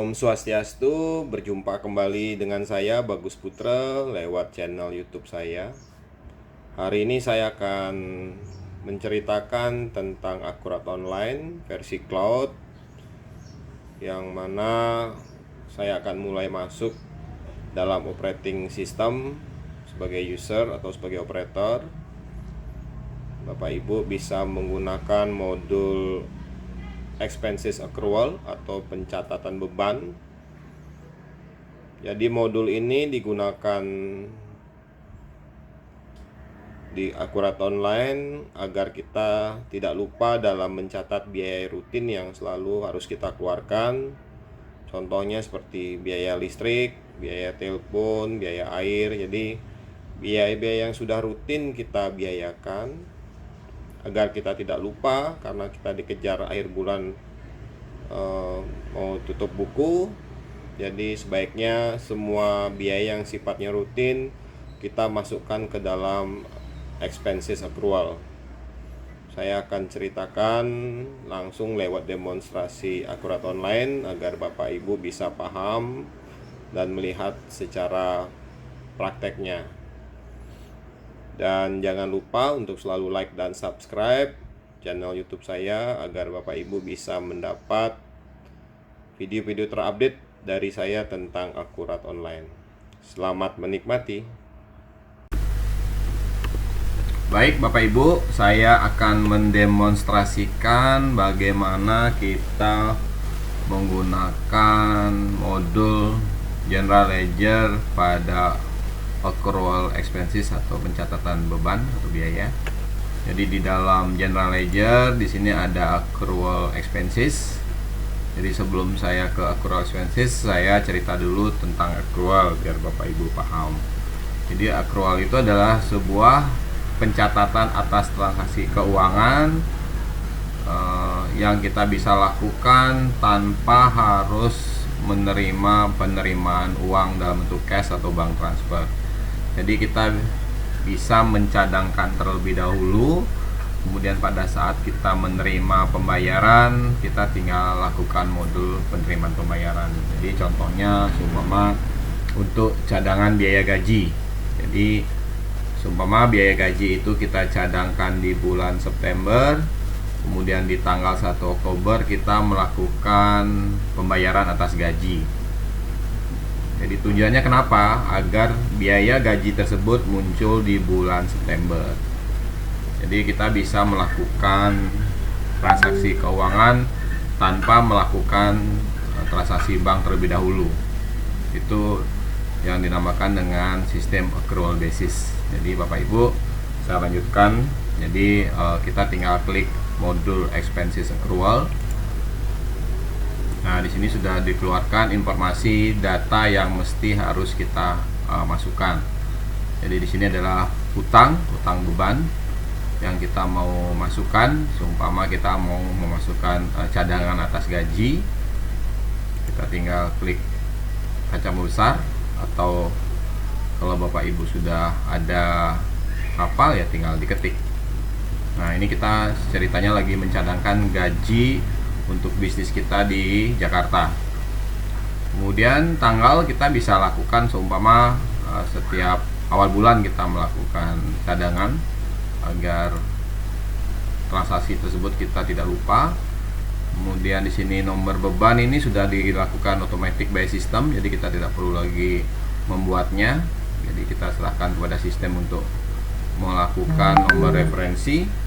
Om Swastiastu, berjumpa kembali dengan saya Bagus Putra lewat channel YouTube saya. Hari ini saya akan menceritakan tentang Akurat Online versi cloud, yang mana saya akan mulai masuk dalam operating system sebagai user atau sebagai operator. Bapak Ibu bisa menggunakan modul expenses accrual atau pencatatan beban. Jadi modul ini digunakan di Akurat Online agar kita tidak lupa dalam mencatat biaya rutin yang selalu harus kita keluarkan. Contohnya seperti biaya listrik, biaya telepon, biaya air. Jadi biaya-biaya yang sudah rutin kita biayakan agar kita tidak lupa, karena kita dikejar akhir bulan mau tutup buku. Jadi sebaiknya semua biaya yang sifatnya rutin kita masukkan ke dalam expenses accrual. Saya akan ceritakan langsung lewat demonstrasi Akurat Online agar Bapak Ibu bisa paham dan melihat secara prakteknya. Dan jangan lupa untuk selalu like dan subscribe channel YouTube saya agar Bapak Ibu bisa mendapat video-video terupdate dari saya tentang Akurat Online. Selamat menikmati. Baik Bapak Ibu, saya akan mendemonstrasikan bagaimana kita menggunakan modul General Ledger pada accrual expenses atau pencatatan beban atau biaya. Jadi di dalam General Ledger di sini ada accrual expenses. Jadi sebelum saya ke accrual expenses, saya cerita dulu tentang accrual biar Bapak Ibu paham. Jadi accrual itu adalah sebuah pencatatan atas transaksi keuangan yang kita bisa lakukan tanpa harus menerima penerimaan uang dalam bentuk cash atau bank transfer. Jadi kita bisa mencadangkan terlebih dahulu, kemudian pada saat kita menerima pembayaran, kita tinggal lakukan modul penerimaan pembayaran. Jadi contohnya seumpama untuk cadangan biaya gaji. Jadi seumpama biaya gaji itu kita cadangkan di bulan September, kemudian di tanggal 1 Oktober kita melakukan pembayaran atas gaji. Jadi tujuannya kenapa? Agar biaya gaji tersebut muncul di bulan September. Jadi kita bisa melakukan transaksi keuangan tanpa melakukan transaksi bank terlebih dahulu. Itu yang dinamakan dengan sistem accrual basis. Jadi Bapak Ibu, saya lanjutkan. Jadi kita tinggal klik modul expenses accrual. Nah, di sini sudah dikeluarkan informasi data yang mesti harus kita masukkan. Jadi di sini adalah hutang beban yang kita mau masukkan. Seumpama kita mau memasukkan cadangan atas gaji, kita tinggal klik kaca besar, atau kalau Bapak Ibu sudah ada hafal ya tinggal diketik. Nah, ini kita ceritanya lagi mencadangkan gaji untuk bisnis kita di Jakarta. Kemudian tanggal kita bisa lakukan seumpama setiap awal bulan kita melakukan cadangan agar transaksi tersebut kita tidak lupa. Kemudian di sini nomor beban ini sudah dilakukan automatic by system, jadi kita tidak perlu lagi membuatnya. Jadi kita serahkan kepada sistem untuk melakukan nomor referensi.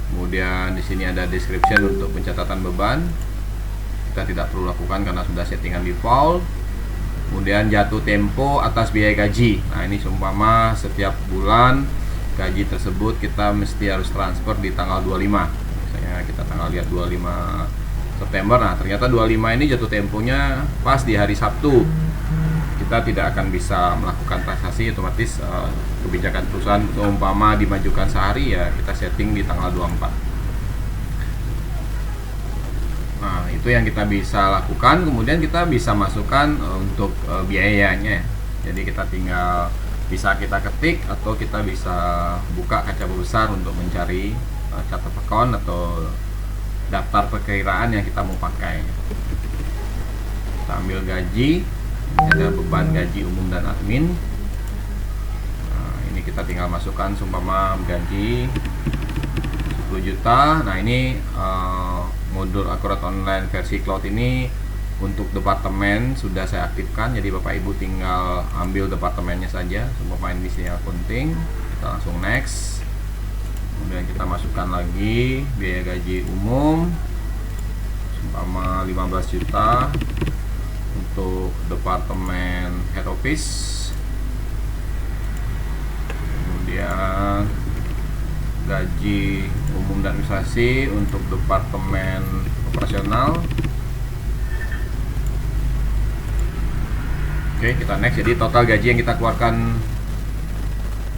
Kemudian di sini ada description untuk pencatatan beban. Kita tidak perlu lakukan karena sudah settingan default. Kemudian jatuh tempo atas biaya gaji. Nah, ini seumpama setiap bulan gaji tersebut kita mesti harus transfer di tanggal 25. Misalnya kita tanggal lihat 25 September. Nah, ternyata 25 ini jatuh temponya pas di hari Sabtu. Kita tidak akan bisa melakukan transaksi, otomatis kebijakan perusahaan umpama dimajukan sehari, ya kita setting di tanggal 24. Nah, itu yang kita bisa lakukan. Kemudian kita bisa masukkan untuk biayanya. Jadi kita tinggal bisa kita ketik atau kita bisa buka kaca besar untuk mencari chart of account atau daftar perkiraan yang kita mau pakai. Kita ambil gaji, ada beban gaji umum dan admin. Nah, ini kita tinggal masukkan seumpama gaji 10 juta. Nah, ini modul Akurat Online versi cloud ini untuk departemen sudah saya aktifkan, jadi Bapak Ibu tinggal ambil departemennya saja. Seumpama ini di sini akunting, kita langsung next. Kemudian kita masukkan lagi biaya gaji umum seumpama 15 juta untuk departemen head office. Kemudian gaji umum dan administrasi untuk departemen operasional. Oke, kita next. Jadi total gaji yang kita keluarkan,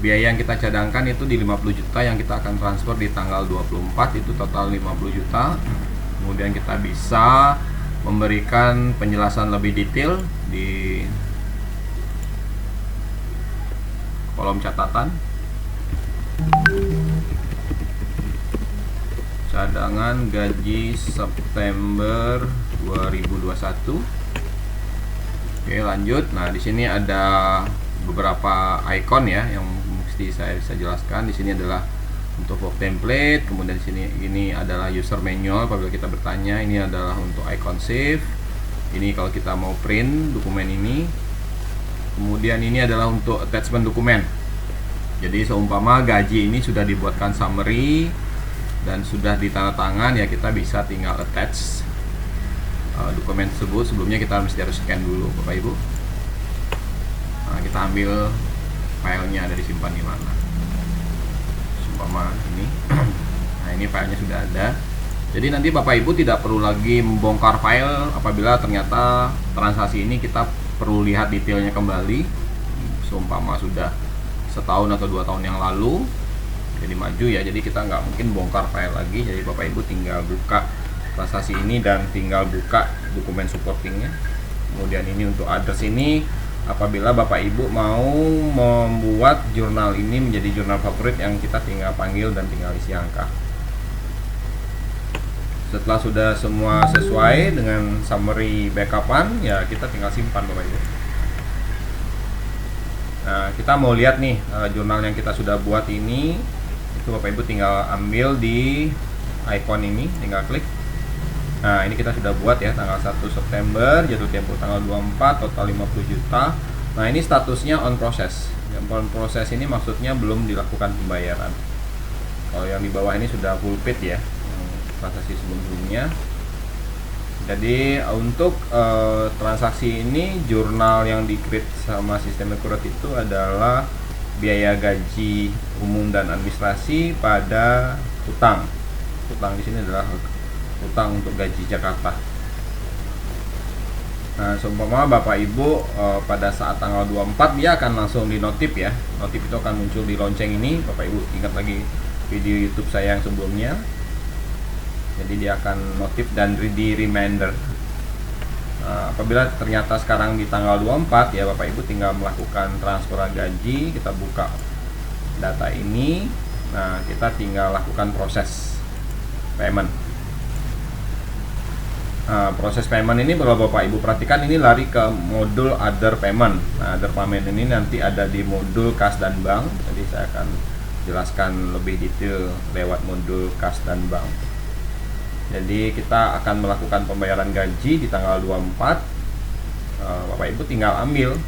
biaya yang kita cadangkan itu di 50 juta yang kita akan transfer di tanggal 24, itu total 50 juta. Kemudian kita bisa memberikan penjelasan lebih detail di kolom catatan. Cadangan gaji September 2021. Oke, lanjut. Nah, di sini ada beberapa icon ya yang mesti saya bisa jelaskan. Di sini adalah untuk work template, kemudian di sini ini adalah user manual apabila kita bertanya, ini adalah untuk icon save. Ini kalau kita mau print dokumen ini. Kemudian ini adalah untuk attachment dokumen. Jadi seumpama gaji ini sudah dibuatkan summary dan sudah ditandatangan, ya kita bisa tinggal attach dokumen tersebut. Sebelumnya kita mesti harus scan dulu Bapak Ibu. Nah, kita ambil filenya, ada disimpan di mana. Seumpama ini. Nah, ini filenya sudah ada. Jadi nanti Bapak Ibu tidak perlu lagi membongkar file apabila ternyata transaksi ini kita perlu lihat detailnya kembali. Seumpama sudah setahun atau 2 tahun yang lalu, jadi maju ya, jadi kita nggak mungkin bongkar file lagi. Jadi Bapak Ibu tinggal buka transaksi ini dan tinggal buka dokumen supportingnya. Kemudian ini untuk address ini, apabila Bapak Ibu mau membuat jurnal ini menjadi jurnal favorit yang kita tinggal panggil dan tinggal isi angka. Setelah sudah semua sesuai dengan summary backupan, ya kita tinggal simpan Bapak Ibu. Nah, kita mau lihat nih jurnal yang kita sudah buat ini. Itu Bapak Ibu tinggal ambil di icon ini, tinggal klik. Nah, ini kita sudah buat ya, tanggal 1 September, jatuh tempo tanggal 24, total 50 juta. Nah, ini statusnya on process. Yang on process ini maksudnya belum dilakukan pembayaran. Kalau yang di bawah ini sudah full paid ya, transaksi sebelumnya. Jadi untuk transaksi ini, jurnal yang di-create sama sistem Akurat itu adalah biaya gaji umum dan administrasi pada utang. Utang di sini adalah utang untuk gaji Jakarta. Nah, seumpama Bapak Ibu pada saat tanggal 24 dia akan langsung di notif ya. Notif itu akan muncul di lonceng ini. Bapak Ibu ingat lagi video YouTube saya yang sebelumnya. Jadi dia akan notif dan di reminder. Nah, apabila ternyata sekarang di tanggal 24 ya, Bapak Ibu tinggal melakukan transfer gaji. Kita buka data ini. Nah, kita tinggal lakukan proses payment. Nah, proses payment ini kalau Bapak Ibu perhatikan, ini lari ke modul other payment. Nah, other payment ini nanti ada di modul kas dan bank. Jadi saya akan jelaskan lebih detail lewat modul kas dan bank. Jadi kita akan melakukan pembayaran gaji di tanggal 24. Bapak Ibu tinggal ambil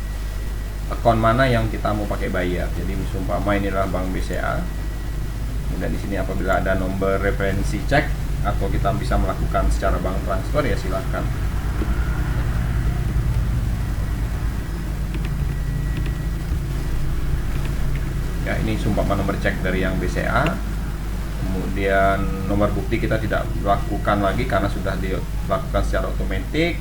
akun mana yang kita mau pakai bayar. Jadi umpama ini adalah Bank BCA. Kemudian di sini apabila ada nomor referensi cek atau kita bisa melakukan secara bank transfer, ya silahkan. Ya, ini umpama nomor cek dari yang BCA. Kemudian nomor bukti kita tidak lakukan lagi karena sudah dilakukan secara otomatis.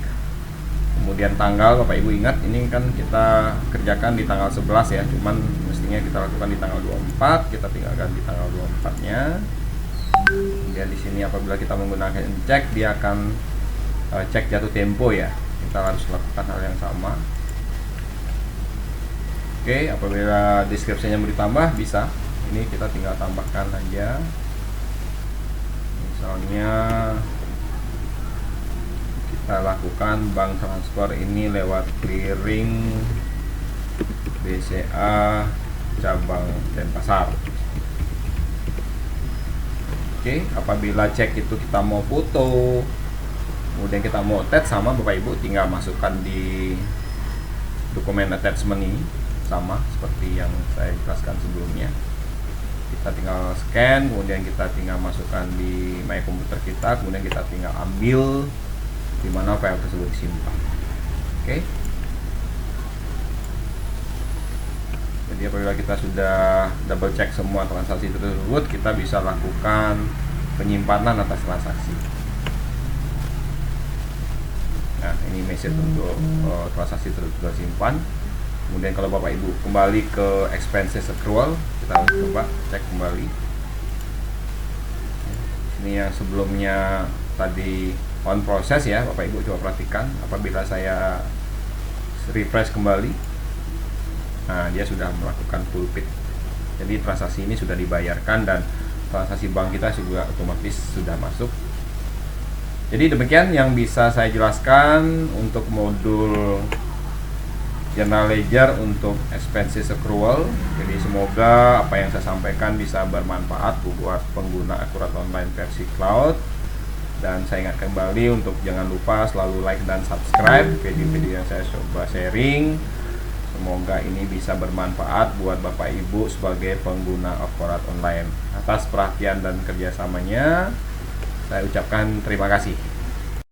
Kemudian tanggal, Bapak Ibu ingat ini kan kita kerjakan di tanggal 11 ya, cuman mestinya kita lakukan di tanggal 24, kita tinggalkan di tanggal 24-nya. Kemudian di sini apabila kita menggunakan cek, dia akan cek jatuh tempo ya. Kita harus lakukan hal yang sama. Oke, apabila deskripsinya mau ditambah bisa. Ini kita tinggal tambahkan aja. Misalnya Kita lakukan bank transfer ini lewat clearing BCA cabang Denpasar. Oke, apabila cek itu kita mau foto, kemudian kita mau attach, sama Bapak Ibu tinggal masukkan di dokumen attachment ini, sama seperti yang saya jelaskan sebelumnya. Kita tinggal scan, kemudian kita tinggal masukkan di My Computer kita, kemudian kita tinggal ambil di mana file tersebut disimpan. Oke. Jadi apabila kita sudah double check semua transaksi tersebut, kita bisa lakukan penyimpanan atas transaksi. Nah, ini message untuk transaksi tersebut tersimpan. Kemudian kalau Bapak Ibu kembali ke expenses accrual, kita coba cek kembali. Ini yang sebelumnya tadi on proses ya, Bapak Ibu coba perhatikan. Apabila saya refresh kembali, nah dia sudah melakukan full paid. Jadi transaksi ini sudah dibayarkan dan transaksi bank kita juga otomatis sudah masuk. Jadi demikian yang bisa saya jelaskan untuk modul General Ledger untuk expenses accrual. Jadi semoga apa yang saya sampaikan bisa bermanfaat buat pengguna Akurat Online versi cloud. Dan saya ingat kembali untuk jangan lupa selalu like dan subscribe video-video yang saya coba sharing. Semoga ini bisa bermanfaat buat Bapak Ibu sebagai pengguna Akurat Online. Atas perhatian dan kerjasamanya, saya ucapkan terima kasih.